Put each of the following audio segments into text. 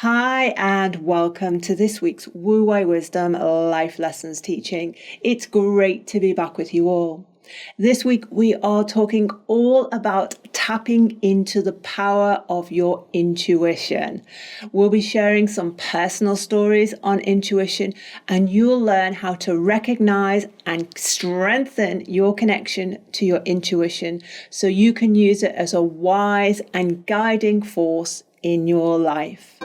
Hi, and welcome to this week's Wu Wei Wisdom Life Lessons teaching. It's great to be back with you all. This week, we are talking all about tapping into the power of your intuition. We'll be sharing some personal stories on intuition, and you'll learn how to recognize and strengthen your connection to your intuition so you can use it as a wise and guiding force in your life.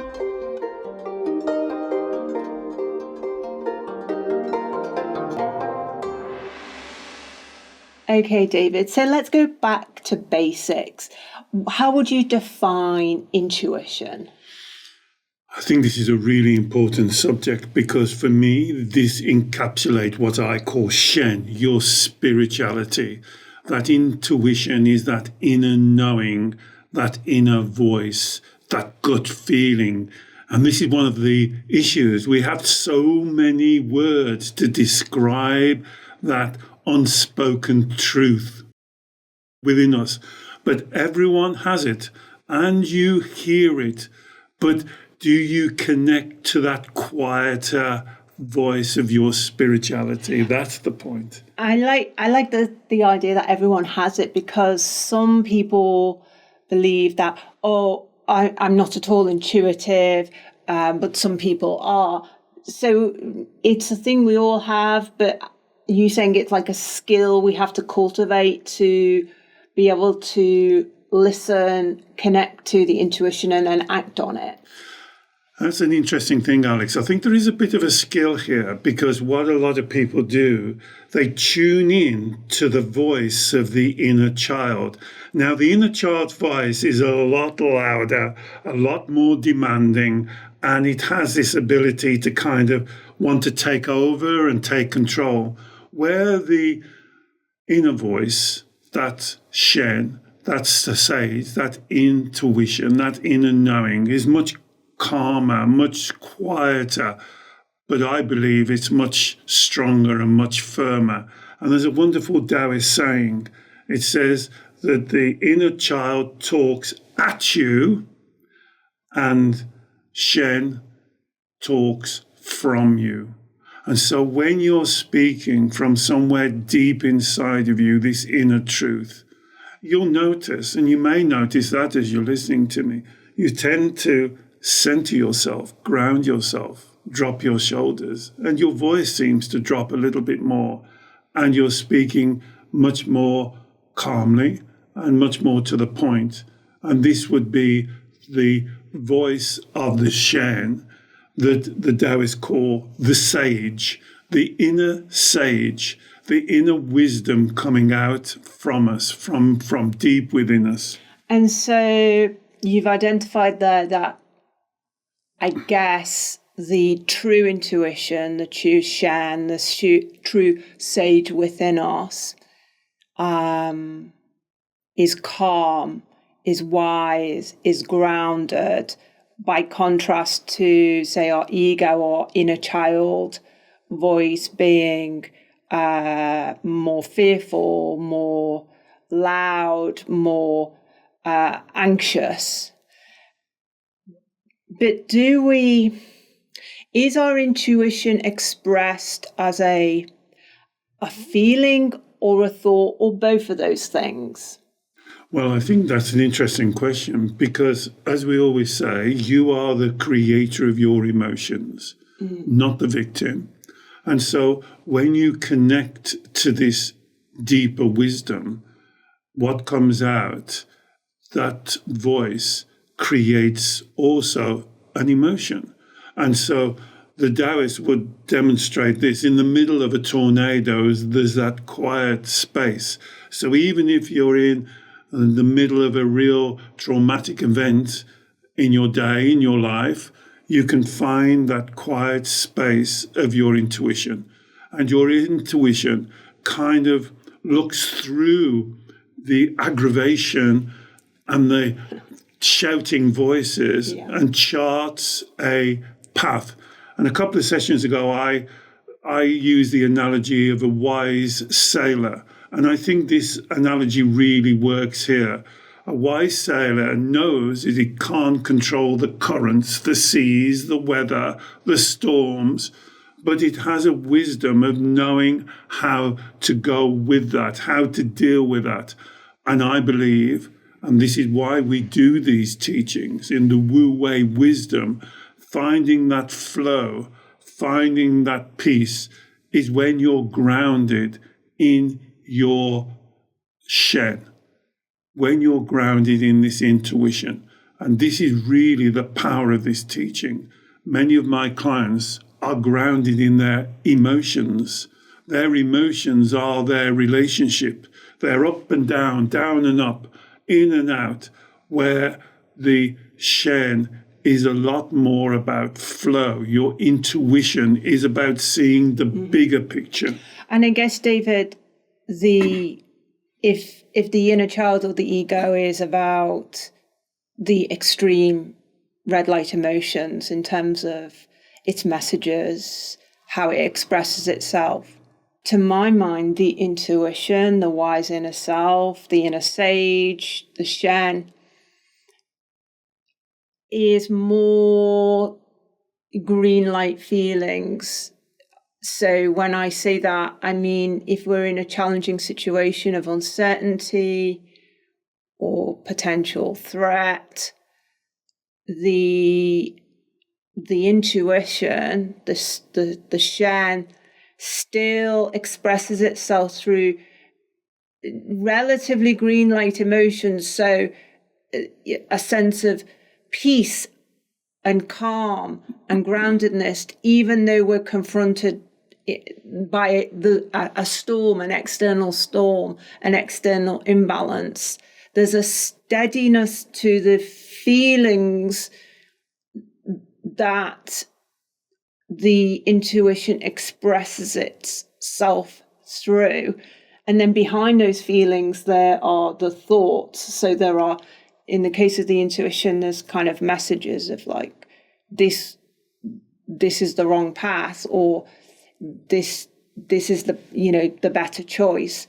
Okay, David, so let's go back to basics. How would you define intuition? I think this is a really important subject because for me, this encapsulates what I call Shen, your spirituality. That intuition is that inner knowing, that inner voice, that gut feeling. And this is one of the issues. We have so many words to describe that unspoken truth within us. But everyone has it and you hear it. But do you connect to that quieter voice of your spirituality? That's the point. I like the idea that everyone has it, because some people believe that, I'm not at all intuitive, but some people are. So it's a thing we all have, but you saying it's like a skill we have to cultivate to be able to listen, connect to the intuition and then act on it. That's an interesting thing, Alex. I think there is a bit of a skill here because what a lot of people do, they tune in to the voice of the inner child. Now, the inner child's voice is a lot louder, a lot more demanding, and it has this ability to kind of want to take over and take control. Where the inner voice, that Shen, that's the sage, that intuition, that inner knowing is much calmer, much quieter, but I believe it's much stronger and much firmer. And there's a wonderful Taoist saying. It says that the inner child talks at you and Shen talks from you. And so when you're speaking from somewhere deep inside of you, this inner truth, you'll notice, and you may notice that as you're listening to me, you tend to center yourself, ground yourself, drop your shoulders, and your voice seems to drop a little bit more. And you're speaking much more calmly and much more to the point. And this would be the voice of the Shen that the Taoists call the sage, the inner sage, the inner wisdom coming out from us, from deep within us. And so you've identified there that, I guess, the true intuition, the true Shen, the true sage within us is calm, is wise, is grounded, by contrast to, say, our ego or inner child voice being more fearful, more loud, more anxious. But is our intuition expressed as a feeling or a thought, or both of those things? Well, I think that's an interesting question because, as we always say, you are the creator of your emotions, not the victim. And so when you connect to this deeper wisdom, what comes out, that voice creates also an emotion. And so the Taoists would demonstrate this. In the middle of a tornado, there's that quiet space. So even if you're in the middle of a real traumatic event in your day, in your life, you can find that quiet space of your intuition. And your intuition kind of looks through the aggravation and the shouting voices and charts a path. And a couple of sessions ago, I used the analogy of a wise sailor. And I think this analogy really works here. A wise sailor knows that he can't control the currents, the seas, the weather, the storms, but it has a wisdom of knowing how to go with that, how to deal with that. And I believe, and this is why we do these teachings in the Wu Wei wisdom, finding that flow, finding that peace is when you're grounded in your Shen, when you're grounded in this intuition. And this is really the power of this teaching. Many of my clients are grounded in their emotions. Their emotions are their relationship. They're up and down, down and up, in and out, where the Shen is a lot more about flow. Your intuition is about seeing the bigger picture. And I guess, David, if the inner child or the ego is about the extreme red light emotions in terms of its messages, how it expresses itself, to my mind, the intuition, the wise inner self, the inner sage, the Shen, is more green light feelings. So when I say that, I mean, if we're in a challenging situation of uncertainty or potential threat, the intuition, the Shen, still expresses itself through relatively green light emotions. So a sense of peace and calm and groundedness, even though we're confronted by a storm, an external imbalance. There's a steadiness to the feelings that the intuition expresses itself through. And then behind those feelings, there are the thoughts. So there are, in the case of the intuition, there's kind of messages of like, this is the wrong path, or this is the better choice.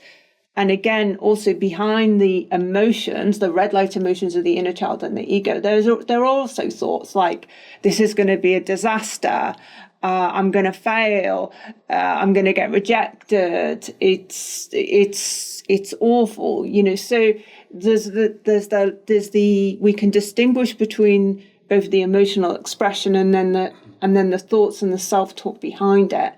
And again, also behind the emotions, the red light emotions of the inner child and the ego, there are also thoughts like, this is going to be a disaster. I'm going to fail. I'm going to get rejected. It's awful, So we can distinguish between both the emotional expression and then the thoughts and the self-talk behind it,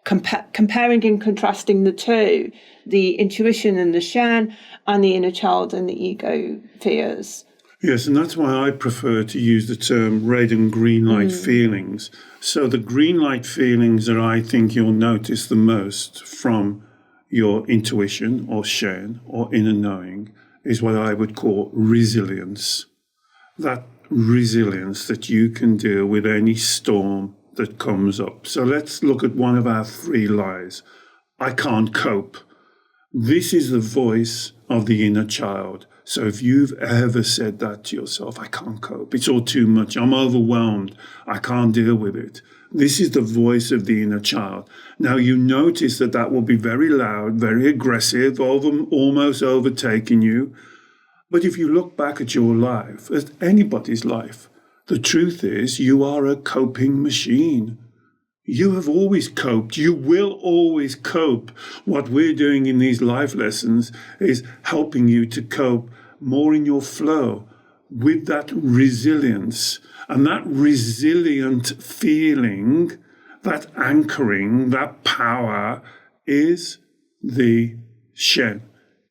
comparing and contrasting the two, the intuition and the Shen, and the inner child and the ego fears. Yes, and that's why I prefer to use the term red and green light feelings. So the green light feelings that I think you'll notice the most from your intuition or Shen or inner knowing is what I would call resilience. That resilience that you can deal with any storm that comes up. So let's look at one of our three lies. I can't cope. This is the voice of the inner child. So if you've ever said that to yourself, I can't cope, it's all too much, I'm overwhelmed, I can't deal with it. This is the voice of the inner child. Now you notice that will be very loud, very aggressive, almost overtaking you. But if you look back at your life, at anybody's life, the truth is you are a coping machine. You have always coped. You will always cope. What we're doing in these life lessons is helping you to cope more in your flow with that resilience. And that resilient feeling, that anchoring, that power is the Shen,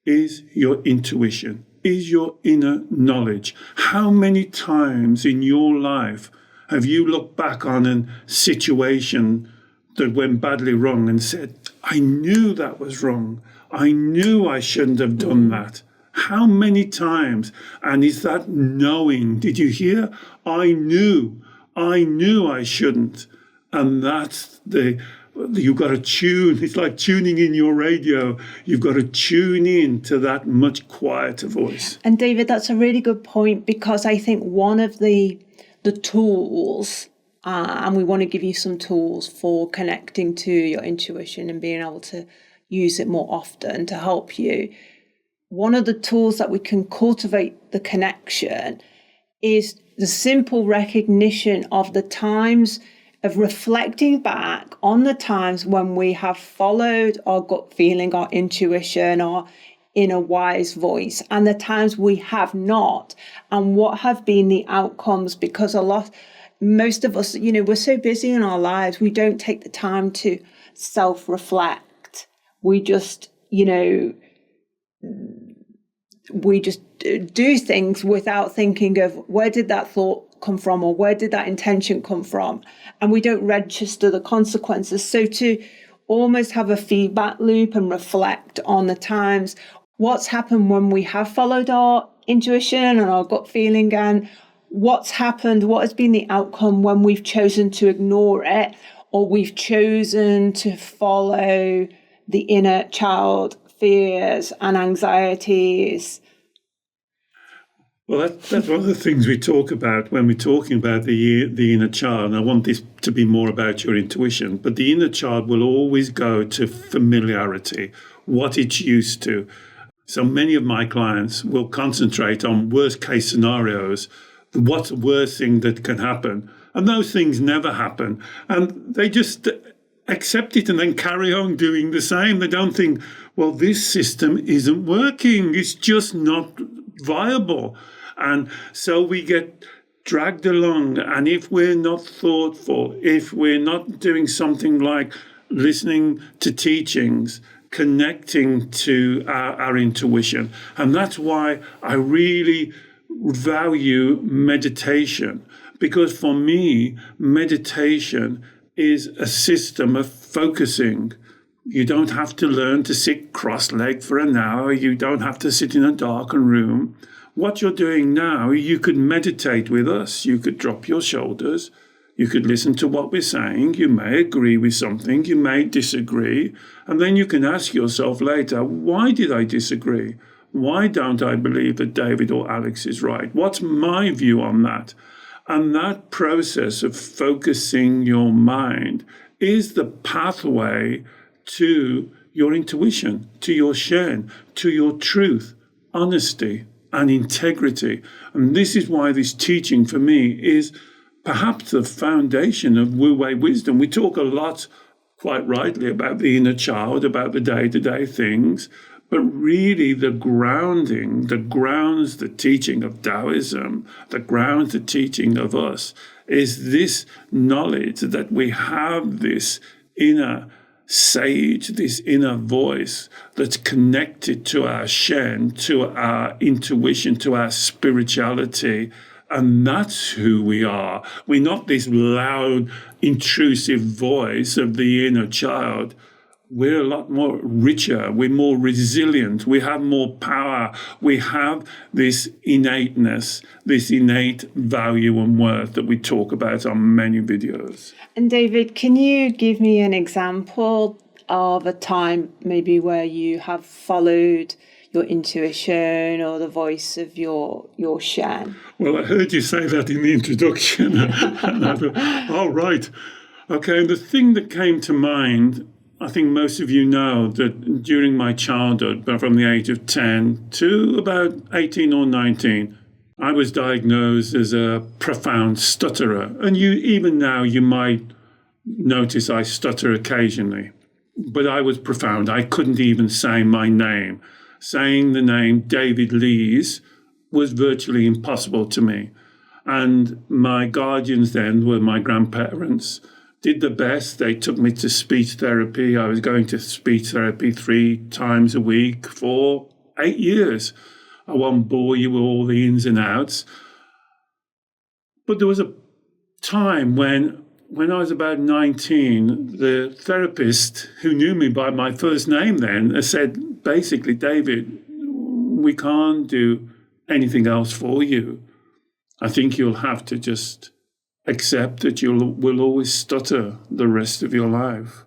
is your intuition, is your inner knowledge. How many times in your life have you looked back on a situation that went badly wrong and said, I knew that was wrong. I knew I shouldn't have done that. How many times? And is that knowing? Did you hear? I knew I shouldn't. And that's you've got to tune. It's like tuning in your radio. You've got to tune in to that much quieter voice. And David, that's a really good point, because I think one of the tools, and we want to give you some tools for connecting to your intuition and being able to use it more often to help you. one of the tools that we can cultivate the connection is the simple recognition of the times of reflecting back on the times when we have followed our gut feeling, our intuition, our inner wise voice, and the times we have not, and what have been the outcomes. Because most of us, we're so busy in our lives, we don't take the time to self-reflect. We just do things without thinking of where did that thought come from, or where did that intention come from, and we don't register the consequences. So to almost have a feedback loop and reflect on the times, what's happened when we have followed our intuition and our gut feeling, and what's happened, what has been the outcome when we've chosen to ignore it, or we've chosen to follow the inner child fears and anxieties. Well, that's one of the things we talk about when we're talking about the inner child. And I want this to be more about your intuition, but the inner child will always go to familiarity, what it's used to. So many of my clients will concentrate on worst case scenarios, what's the worst thing that can happen. And those things never happen. And they just accept it and then carry on doing the same. They don't think, well, this system isn't working. It's just not viable. And so we get dragged along. And if we're not thoughtful, if we're not doing something like listening to teachings, connecting to our intuition, and that's why I really value meditation, because for me, meditation is a system of focusing. You don't have to learn to sit cross-legged for an hour. You don't have to sit in a darkened room. What you're doing now, you could meditate with us. You could drop your shoulders. You could listen to what we're saying. You may agree with something. You may disagree. And then you can ask yourself later, why did I disagree? Why don't I believe that David or Alex is right? What's my view on that? And that process of focusing your mind is the pathway to your intuition, to your Shen, to your truth, honesty, and integrity. And this is why this teaching for me is perhaps the foundation of Wu-Wei wisdom. We talk a lot, quite rightly, about the inner child, about the day-to-day things, but really the grounding, the grounds, the teaching of Taoism, the grounds, the teaching of us, is this knowledge that we have this inner sage, this inner voice that's connected to our Shen, to our intuition, to our spirituality. And that's who we are. We're not this loud, intrusive voice of the inner child. We're a lot more richer. We're more resilient. We have more power. We have this innateness, this innate value and worth that we talk about on many videos. And David, can you give me an example of a time maybe where you have followed your intuition or the voice of your Shen? Well, I heard you say that in the introduction. And I thought, oh, right. Okay, and the thing that came to mind, I think most of you know that during my childhood, from the age of 10 to about 18 or 19, I was diagnosed as a profound stutterer. And even now, you might notice I stutter occasionally. But I was profound. I couldn't even say my name. Saying the name David Lees was virtually impossible to me. And my guardians then were my grandparents. Did the best. They took me to speech therapy. I was going to speech therapy 3 times a week for 8 years. I won't bore you with all the ins and outs. But there was a time when I was about 19, the therapist who knew me by my first name then said, basically, David, we can't do anything else for you. I think you'll have to just accept that you will always stutter the rest of your life.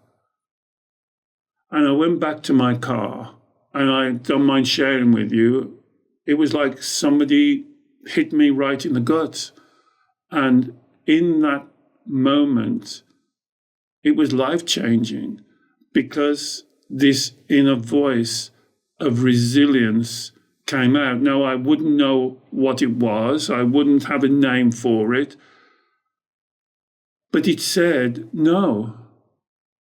And I went back to my car, and I don't mind sharing with you, it was like somebody hit me right in the gut. And in that moment, it was life-changing, because this inner voice of resilience came out. Now, I wouldn't know what it was. I wouldn't have a name for it. But it said, no,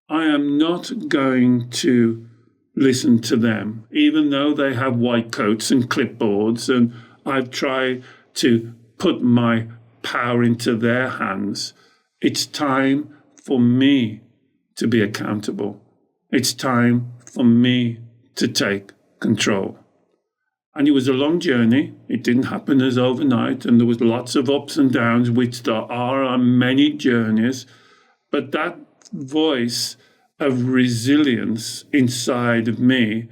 I am not going to listen to them, even though they have white coats and clipboards, and I've tried to put my power into their hands. It's time for me to be accountable. It's time for me to take control. And it was a long journey. It didn't happen as overnight, and there was lots of ups and downs, which there are on many journeys. But that voice of resilience inside of me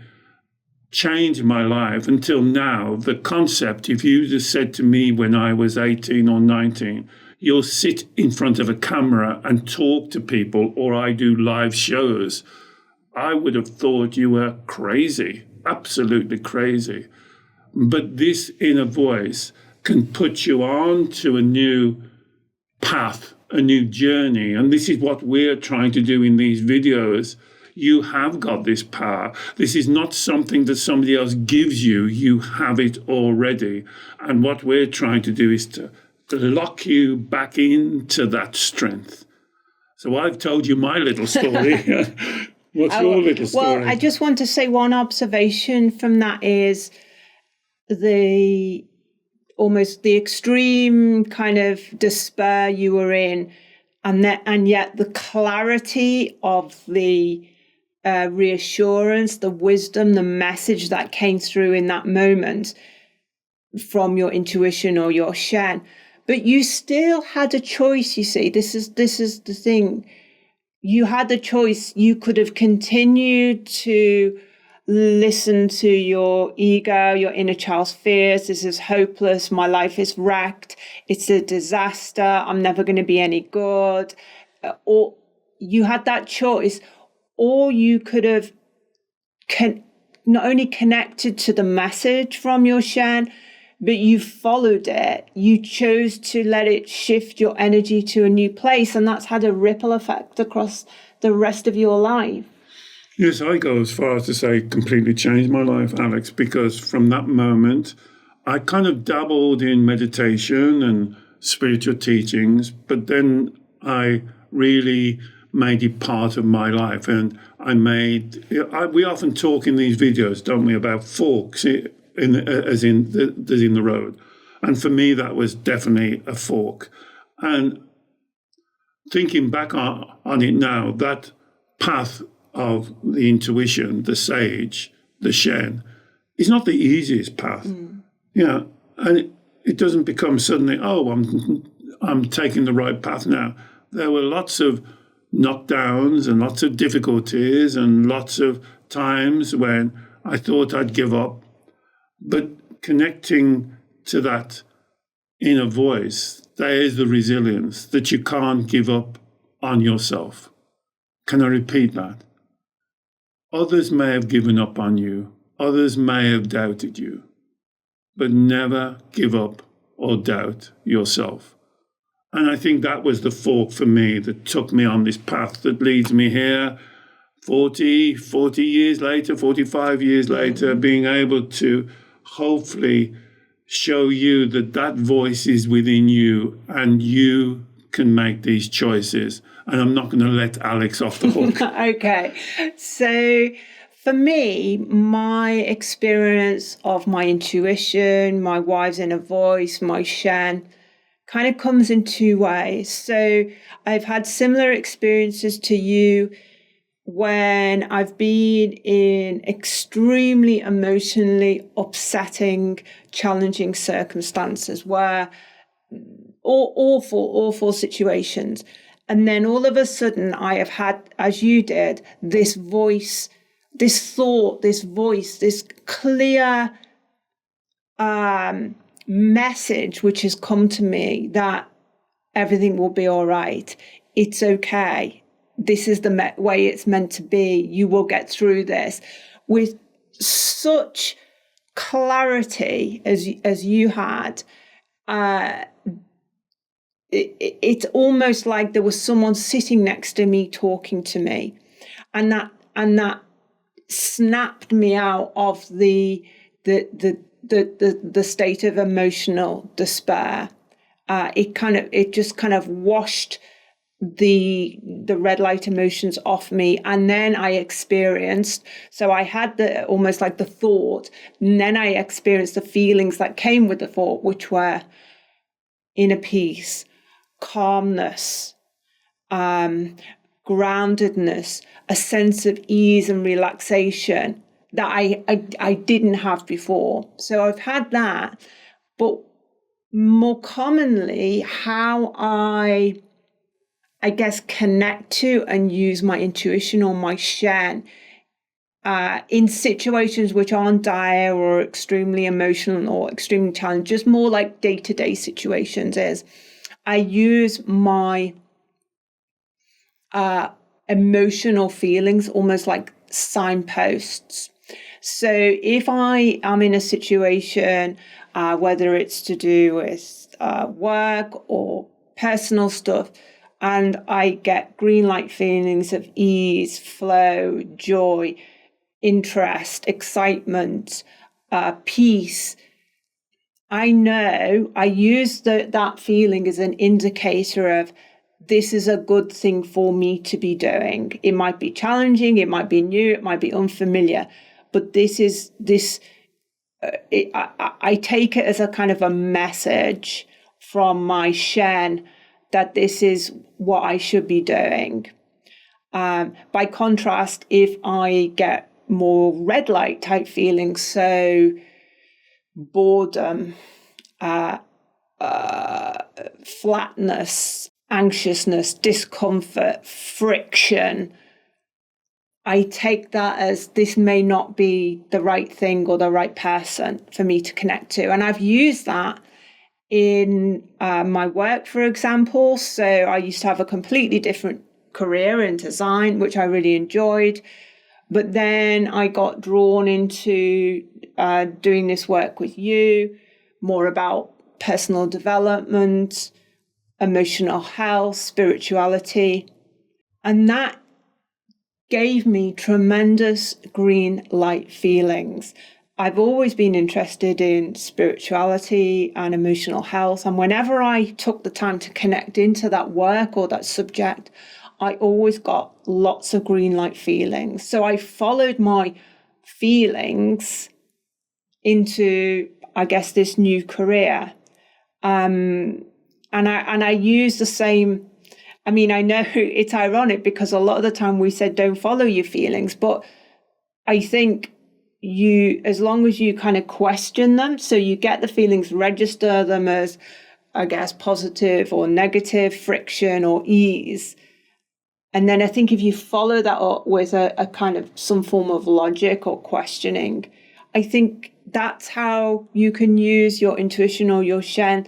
changed my life until now. The concept, if you just said to me when I was 18 or 19, you'll sit in front of a camera and talk to people, or I do live shows, I would have thought you were crazy, absolutely crazy. But this inner voice can put you on to a new path, a new journey. And this is what we're trying to do in these videos. You have got this power. This is not something that somebody else gives you. You have it already. And what we're trying to do is to lock you back into that strength. So I've told you my little story. What's your little story? Well, I just want to say one observation from that is the extreme kind of despair you were in, and yet the clarity of the reassurance, the wisdom, the message that came through in that moment from your intuition or your Shen. But you still had a choice, you see. This is the thing. You had the choice. You could have continued to listen to your ego, your inner child's fears. This is hopeless. My life is wrecked. It's a disaster. I'm never going to be any good. Or you had that choice. Or you could have not only connected to the message from your Shen, but you followed it. You chose to let it shift your energy to a new place. And that's had a ripple effect across the rest of your life. Yes, I go as far as to say completely changed my life, Alex, because from that moment, I kind of dabbled in meditation and spiritual teachings, but then I really made it part of my life. And we often talk in these videos, don't we, about forks, as in the road. And for me, that was definitely a fork. And thinking back on it now, that path of the intuition, the sage, the Shen, is not the easiest path. And it doesn't become suddenly, I'm taking the right path now. There were lots of knockdowns and lots of difficulties and lots of times when I thought I'd give up. But connecting to that inner voice, there is the resilience that you can't give up on yourself. Can I repeat that? Others may have given up on you. Others may have doubted you. But never give up or doubt yourself. And I think that was the fork for me that took me on this path that leads me here 40 years later, 45 years later, being able to hopefully show you that voice is within you and you can make these choices. And I'm not going to let Alex off the hook. Okay. So for me, my experience of my intuition, my wife's inner voice, my Shen, kind of comes in two ways. So I've had similar experiences to you when I've been in extremely emotionally upsetting, challenging circumstances where awful situations. And then all of a sudden I have had, as you did, this voice, this thought, this voice, this clear message which has come to me that everything will be all right. It's okay. This is the way it's meant to be. You will get through this. With such clarity as you had, it's almost like there was someone sitting next to me talking to me, and that snapped me out of the the state of emotional despair. It just kind of washed the red light emotions off me, and then I experienced, so I had the almost like the thought, and then I experienced the feelings that came with the thought, which were inner peace, calmness, groundedness, a sense of ease and relaxation that I didn't have before. So I've had that, but more commonly, how I guess connect to and use my intuition or my Shen in situations which aren't dire or extremely emotional or extremely challenging, just more like day-to-day situations, is I use my emotional feelings almost like signposts. So if I am in a situation, whether it's to do with work or personal stuff, and I get green light feelings of ease, flow, joy, interest, excitement, peace, I know I use that feeling as an indicator of this is a good thing for me to be doing. It might be challenging, it might be new, it might be unfamiliar, but I take it as a kind of a message from my Shen that this is what I should be doing. By contrast, if I get more red light type feelings, so boredom, flatness, anxiousness, discomfort, friction, I take that as this may not be the right thing or the right person for me to connect to. And I've used that in my work, for example. So I used to have a completely different career in design, which I really enjoyed. But then I got drawn into doing this work with you, more about personal development, emotional health, spirituality. And that gave me tremendous green light feelings. I've always been interested in spirituality and emotional health. And whenever I took the time to connect into that work or that subject, I always got lots of green light feelings. So I followed my feelings into, I guess, this new career. And I use the same. I mean, I know it's ironic because a lot of the time we said don't follow your feelings, but I think as long as you kind of question them, so you get the feelings, register them as, I guess, positive or negative, friction or ease. And then I think if you follow that up with a kind of some form of logic or questioning, I think that's how you can use your intuition or your Shen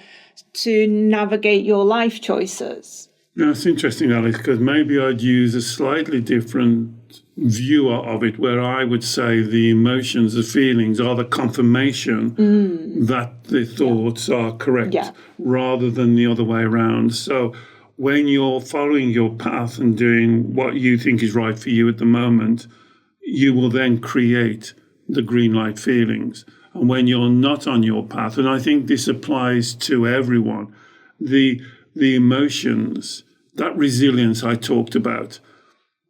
to navigate your life choices. Now, it's interesting, Alex, because maybe I'd use a slightly different view of it, where I would say the emotions, the feelings are the confirmation that the thoughts are correct, rather than the other way around. So when you're following your path and doing what you think is right for you at the moment, you will then create the green light feelings. And when you're not on your path, and I think this applies to everyone, the emotions, that resilience I talked about,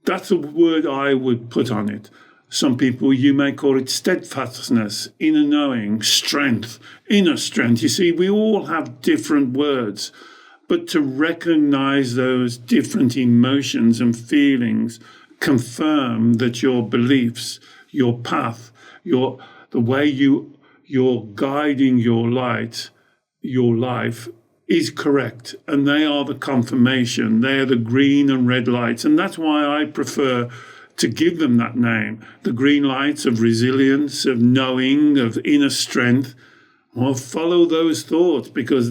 that's a word I would put on it. Some people, you may call it steadfastness, inner knowing, strength, inner strength. You see, we all have different words, but to recognize those different emotions and feelings confirm that your beliefs, your path, the way you're guiding your life is correct, and they are the confirmation. They are the green and red lights, and that's why I prefer to give them that name. The green lights of resilience, of knowing, of inner strength. Well, follow those thoughts, because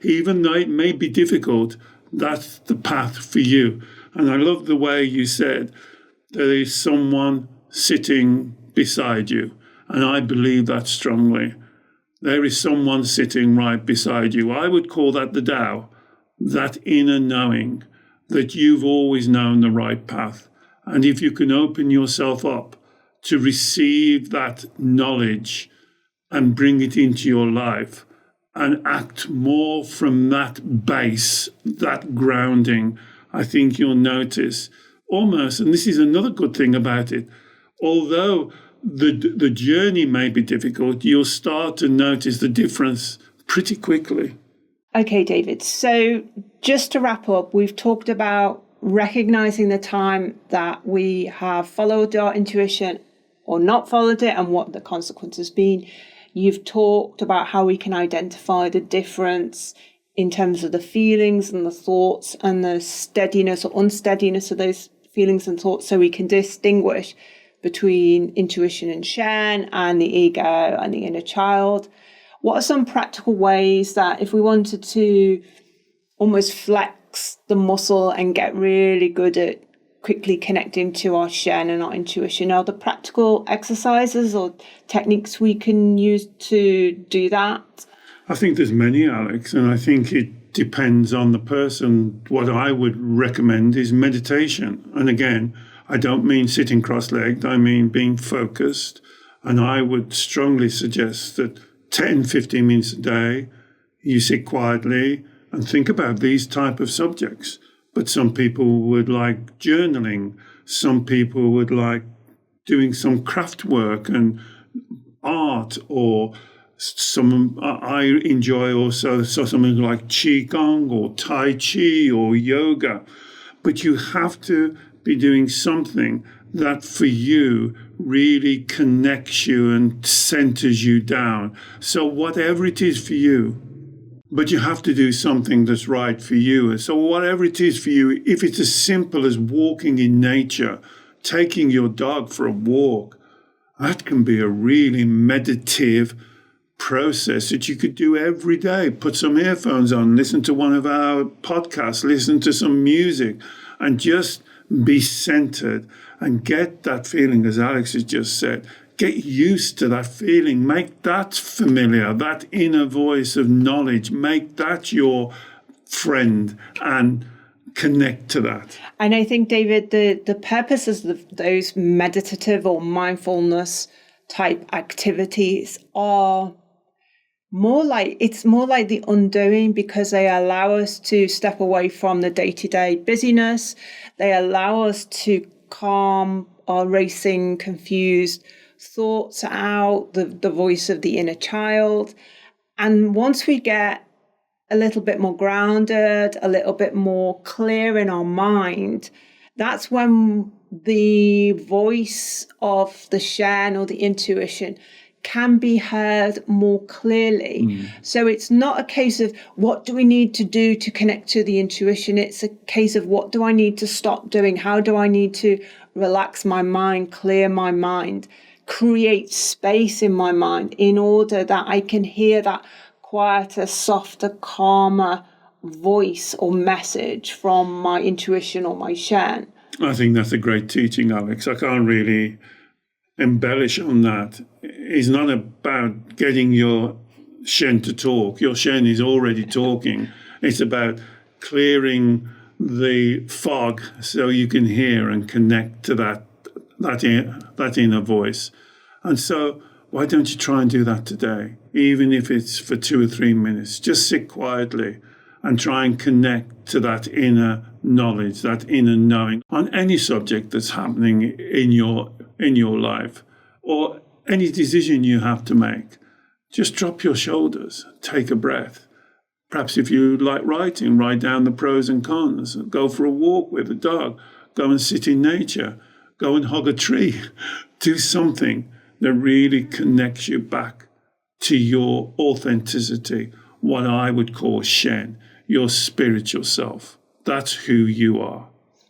even though it may be difficult, that's the path for you. And I love the way you said there is someone sitting beside you, and I believe that strongly. There is someone sitting right beside you. I would call that the Tao, that inner knowing that you've always known the right path. And if you can open yourself up to receive that knowledge, and bring it into your life and act more from that base, that grounding, I think you'll notice almost, and this is another good thing about it, although the journey may be difficult, you'll start to notice the difference pretty quickly. Okay, David. So just to wrap up, we've talked about recognizing the time that we have followed our intuition or not followed it and what the consequence has been. You've talked about how we can identify the difference in terms of the feelings and the thoughts and the steadiness or unsteadiness of those feelings and thoughts, so we can distinguish between intuition and Shen and the ego and the inner child. What are some practical ways that if we wanted to almost flex the muscle and get really good at quickly connecting to our Shen and our intuition, are there practical exercises or techniques we can use to do that? I think there's many, Alex, and I think it depends on the person. What I would recommend is meditation. And again, I don't mean sitting cross-legged, I mean being focused. And I would strongly suggest that 10, 15 minutes a day, you sit quietly and think about these type of subjects. But some people would like journaling. Some people would like doing some craft work and art, or I enjoy also something like Qigong or Tai Chi or yoga. But you have to be doing something that for you really connects you and centers you down. So whatever it is for you, but you have to do something that's right for you. So whatever it is for you, if it's as simple as walking in nature, taking your dog for a walk, that can be a really meditative process that you could do every day. Put some earphones on, listen to one of our podcasts, listen to some music, and just be centered and get that feeling, as Alex has just said. Get used to that feeling. Make that familiar, that inner voice of knowledge. Make that your friend and connect to that. And I think, David, the purposes of those meditative or mindfulness type activities are more like the undoing, because they allow us to step away from the day-to-day busyness. They allow us to calm our racing, confused thoughts out, the voice of the inner child. And once we get a little bit more grounded, a little bit more clear in our mind, that's when the voice of the Shen or the intuition can be heard more clearly. So it's not a case of what do we need to do to connect to the intuition? It's a case of what do I need to stop doing? How do I need to relax my mind, clear my mind, create space in my mind in order that I can hear that quieter, softer, calmer voice or message from my intuition or my Shen. I think that's a great teaching, Alex. I can't really embellish on that. It's not about getting your Shen to talk. Your Shen is already talking. It's about clearing the fog so you can hear and connect to that inner voice. And so why don't you try and do that today? Even if it's for 2 or 3 minutes, just sit quietly and try and connect to that inner knowledge, that inner knowing on any subject that's happening in your life, or any decision you have to make. Just drop your shoulders, take a breath. Perhaps if you like writing, write down the pros and cons, go for a walk with a dog, go and sit in nature, go and hug a tree, do something that really connects you back to your authenticity, what I would call Shen, your spiritual self. That's who you are.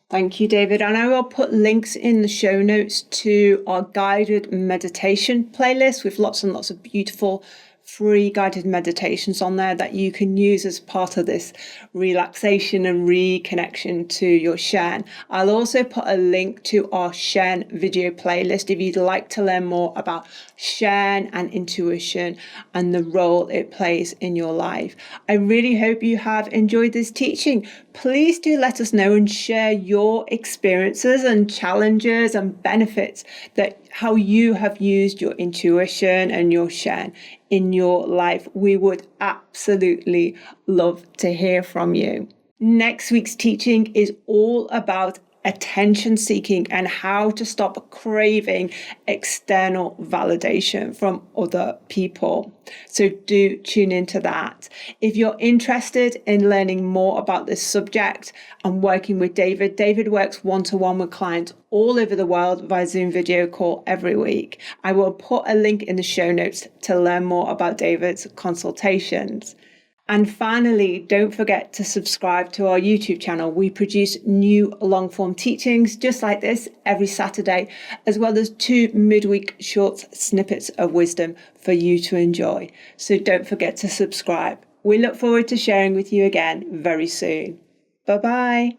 Thank you, David. And I will put links in the show notes to our guided meditation playlist with lots and lots of beautiful free guided meditations on there that you can use as part of this relaxation and reconnection to your Shen. I'll also put a link to our Shen video playlist if you'd like to learn more about Shen and intuition and the role it plays in your life. I really hope you have enjoyed this teaching. please do let us know and share your experiences and challenges and benefits that how you have used your intuition and your Shen in your life. We would absolutely love to hear from you. Next week's teaching is all about attention seeking and how to stop craving external validation from other people. So do tune into that. If you're interested in learning more about this subject and working with David, David works one-to-one with clients all over the world via Zoom video call every week. I will put a link in the show notes to learn more about David's consultations. And finally, don't forget to subscribe to our YouTube channel. We produce new long-form teachings just like this every Saturday, as well as 2 midweek short snippets of wisdom for you to enjoy. So don't forget to subscribe. We look forward to sharing with you again very soon. Bye-bye.